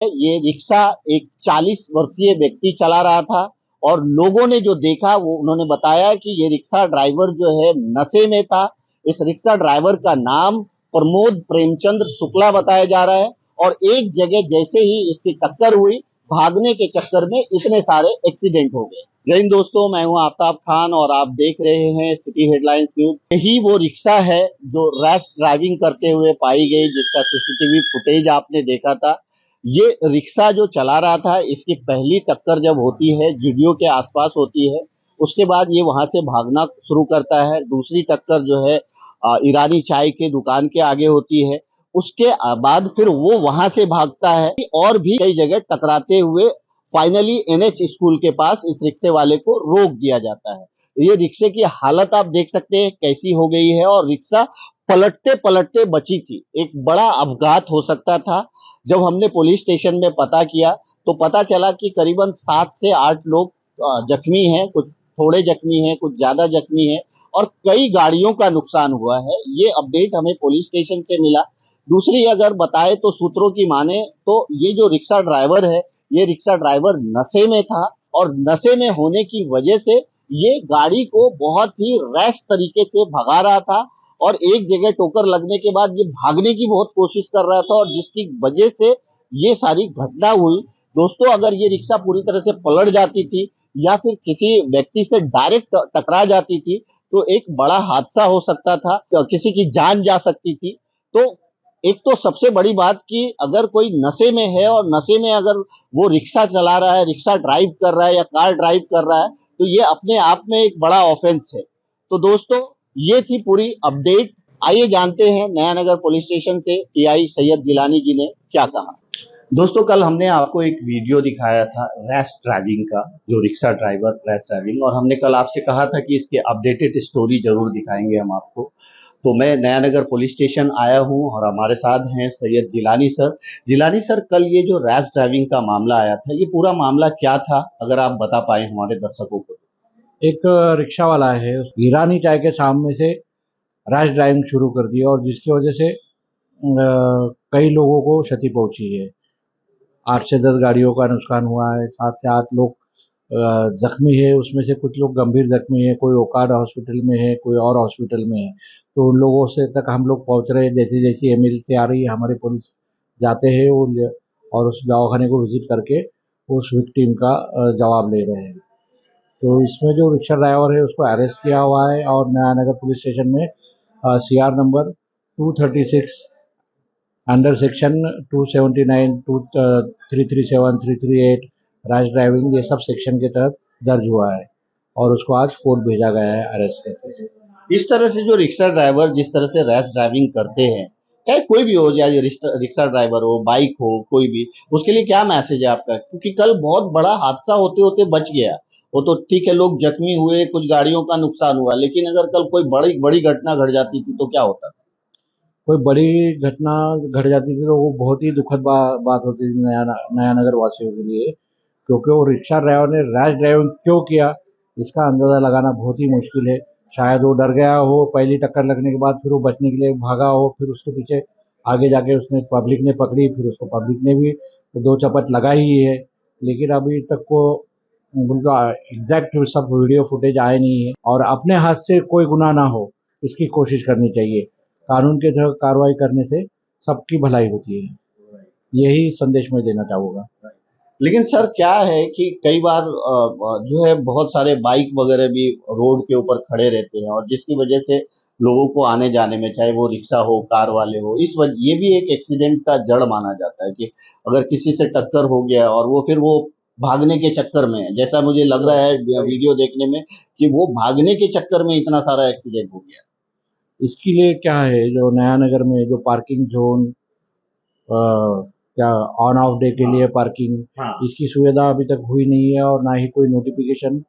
ये रिक्शा एक 40 वर्षीय व्यक्ति चला रहा था और लोगों ने जो देखा वो उन्होंने बताया कि ये रिक्शा ड्राइवर जो है नशे में था। इस रिक्शा ड्राइवर का नाम प्रमोद प्रेमचंद्र शुक्ला बताया जा रहा है और एक जगह जैसे ही इसकी टक्कर हुई, भागने के चक्कर में इतने सारे एक्सीडेंट हो गए। जय हिंद दोस्तों, मैं हूं आफ्ताब खान और आप देख रहे हैं सिटी हेडलाइंस न्यूज। यही वो रिक्शा है जो रैश ड्राइविंग करते हुए पाई गई, जिसका सीसीटीवी फुटेज आपने देखा था। ये रिक्शा जो चला रहा था, इसकी पहली टक्कर जब होती है जुडियो के आसपास होती है, उसके बाद ये वहां से भागना शुरू करता है। दूसरी टक्कर जो है ईरानी चाय के दुकान के आगे होती है। उसके बाद फिर वो वहां से भागता है और भी कई जगह टकराते हुए फाइनली एनएच स्कूल के पास इस रिक्शे वाले को रोक दिया जाता है। ये रिक्शे की हालत आप देख सकते हैं कैसी हो गई है और रिक्शा पलटते पलटते बची थी। एक बड़ा अपघात हो सकता था। जब हमने पुलिस स्टेशन में पता किया तो पता चला कि करीबन 7 से 8 लोग जख्मी हैं, कुछ थोड़े जख्मी हैं, कुछ ज्यादा जख्मी हैं और कई गाड़ियों का नुकसान हुआ है। ये अपडेट हमें पुलिस स्टेशन से मिला। दूसरी अगर बताए तो सूत्रों की माने तो ये जो रिक्शा ड्राइवर है, ये रिक्शा ड्राइवर नशे में था और नशे में होने की वजह से ये गाड़ी को बहुत ही रैश तरीके से भगा रहा था और एक जगह टोकर लगने के बाद ये भागने की बहुत कोशिश कर रहा था और जिसकी वजह से ये सारी घटना हुई। दोस्तों, अगर ये रिक्शा पूरी तरह से पलट जाती थी या फिर किसी व्यक्ति से डायरेक्ट टकरा जाती थी तो एक बड़ा हादसा हो सकता था, किसी की जान जा सकती थी। तो एक तो सबसे बड़ी बात कि अगर कोई नशे में है और नशे में अगर वो रिक्शा चला रहा है, रिक्शा ड्राइव कर रहा है या कार ड्राइव कर रहा है तो ये अपने आप में एक बड़ा ऑफेंस है। तो दोस्तों, ये थी पूरी अपडेट। आइए जानते हैं नयानगर पुलिस स्टेशन से टीआई सैयद गिलानी जी ने क्या कहा। दोस्तों, कल हमने आपको एक वीडियो दिखाया था रैश ड्राइविंग का, जो रिक्शा ड्राइवर रैश ड्राइविंग, और हमने कल आपसे कहा था कि इसके अपडेटेड स्टोरी जरूर दिखाएंगे हम आपको। तो मैं नयानगर पुलिस स्टेशन आया हूं और हमारे साथ हैं सैयद जिलानी सर। जिलानी सर, कल ये जो रैश ड्राइविंग का मामला आया था, ये पूरा मामला क्या था, अगर आप बता पाए हमारे दर्शकों को। एक रिक्शा वाला है, ईरानी चाय के सामने से रैश ड्राइविंग शुरू कर दी और जिसकी वजह से कई लोगों को क्षति पहुंची है। 8 से 10 गाड़ियों का नुकसान हुआ है, 7 से 8 लोग जख्मी है। उसमें से कुछ लोग गंभीर जख्मी है, कोई ओकाड हॉस्पिटल में है, कोई और हॉस्पिटल में है। तो उन लोगों से तक हम लोग पहुंच रहे हैं। जैसे जैसी एमएल से आ रही है, हमारे पुलिस जाते हैं और उस दवाखाने को विजिट करके उस विक्टिम का जवाब ले रहे हैं। तो इसमें जो रिक्शा ड्राइवर है उसको अरेस्ट किया हुआ है और नयानगर पुलिस स्टेशन में CR number 236 under section 279, 337, 338 rash driving, ये सब सेक्शन के तहत दर्ज हुआ है और उसको आज कोर्ट भेजा गया है अरेस्ट करके। इस तरह से जो रिक्शा ड्राइवर जिस तरह से रैश ड्राइविंग करते हैं, चाहे कोई भी हो, चाहे रिक्शा ड्राइवर हो, बाइक हो, कोई भी, उसके लिए क्या मैसेज है आपका? क्योंकि कल बहुत बड़ा हादसा होते होते बच गया। वो तो ठीक है, लोग जख्मी हुए, कुछ गाड़ियों का नुकसान हुआ, लेकिन अगर कल कोई बड़ी बड़ी घटना घट जाती थी तो क्या होता? कोई बड़ी घटना घट जाती थी तो वो बहुत ही दुखद बात होती थी नयानगर वासियों के लिए, क्योंकि वो रिक्शा ड्राइवर ने रैश ड्राइविंग क्यों किया इसका अंदाज़ा लगाना बहुत ही मुश्किल है। शायद वो डर गया हो, पहली टक्कर लगने के बाद फिर वो बचने के लिए भागा हो, फिर उसके पीछे आगे जाके उसने पब्लिक ने पकड़ी, फिर उसको पब्लिक ने भी दो चपट लगाई ही है। लेकिन अभी तक को बिल्कुल एग्जैक्ट सब वीडियो फुटेज आए नहीं है और अपने हाथ से कोई गुनाह ना हो इसकी कोशिश करनी चाहिए। कानून के तहत कार्रवाई करने से सबकी भलाई होती है, यही संदेश मैं देना चाहूँगा। लेकिन सर, क्या है कि कई बार जो है बहुत सारे बाइक वगैरह भी रोड के ऊपर खड़े रहते हैं और जिसकी वजह से लोगों को आने जाने में, चाहे वो रिक्शा हो, कार वाले हो, इस वजह ये भी एक एक्सीडेंट का जड़ माना जाता है कि अगर किसी से टक्कर हो गया और वो फिर वो भागने के चक्कर में, जैसा मुझे लग रहा है वीडियो देखने में, कि वो भागने के चक्कर में इतना सारा एक्सीडेंट हो गया। इसके लिए क्या है, जो नयानगर में जो पार्किंग जोन, क्या ऑन ऑफ डे के लिए पार्किंग, इसकी सुविधा अभी तक हुई नहीं है और ना ही कोई नोटिफिकेशन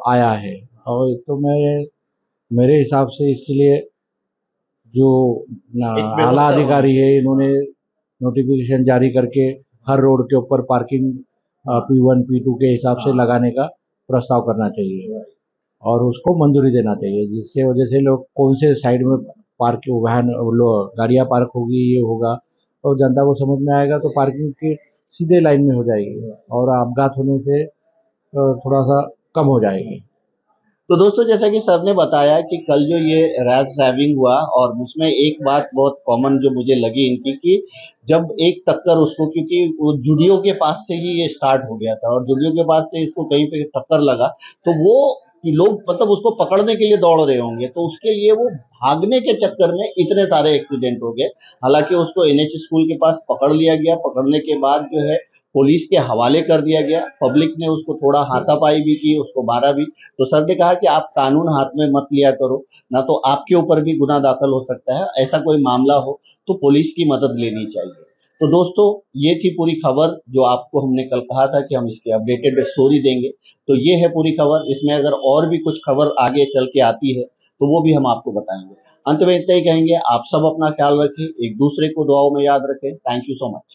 आया है। और एक तो मेरे हिसाब से इसके लिए जो आला अधिकारी है, इन्होंने नोटिफिकेशन जारी करके हर रोड के ऊपर पार्किंग P1 P2 के हिसाब से लगाने का प्रस्ताव करना चाहिए और उसको मंजूरी देना चाहिए, जिसके वजह से लोग कौन से साइड में पार्क वाहन गाड़ियाँ पार्क होगी, ये होगा, और जनता को समझ में आएगा तो पार्किंग की सीधे लाइन में हो जाएगी और अपघात होने से थोड़ा सा कम हो जाएगी। तो दोस्तों जैसा कि सर ने बताया कि कल जो ये रैश ड्राइविंग हुआ और उसमें एक बात बहुत कॉमन जो मुझे लगी इनकी कि जब एक टक्कर उसको, क्योंकि वो जुडियो के पास से ही ये स्टार्ट हो गया था और जुडियो के पास से इसको कहीं पे टक्कर लगा तो वो लोग मतलब उसको पकड़ने के लिए दौड़ रहे होंगे तो उसके लिए वो भागने के चक्कर में इतने सारे एक्सीडेंट हो गए। हालांकि उसको एनएच स्कूल के पास पकड़ लिया गया, पकड़ने के बाद जो है पुलिस के हवाले कर दिया गया, पब्लिक ने उसको थोड़ा हाथापाई भी की, उसको मारा भी। तो सर ने कहा कि आप कानून हाथ में मत लिया करो, ना तो आपके ऊपर भी गुनाह दाखिल हो सकता है, ऐसा कोई मामला हो तो पुलिस की मदद लेनी चाहिए। तो दोस्तों ये थी पूरी खबर जो आपको हमने कल कहा था कि हम इसकी अपडेटेड स्टोरी देंगे। तो ये है पूरी खबर, इसमें अगर और भी कुछ खबर आगे चल के आती है तो वो भी हम आपको बताएंगे। अंत में इतना ही कहेंगे, आप सब अपना ख्याल रखें, एक दूसरे को दुआओं में याद रखें। Thank you so much.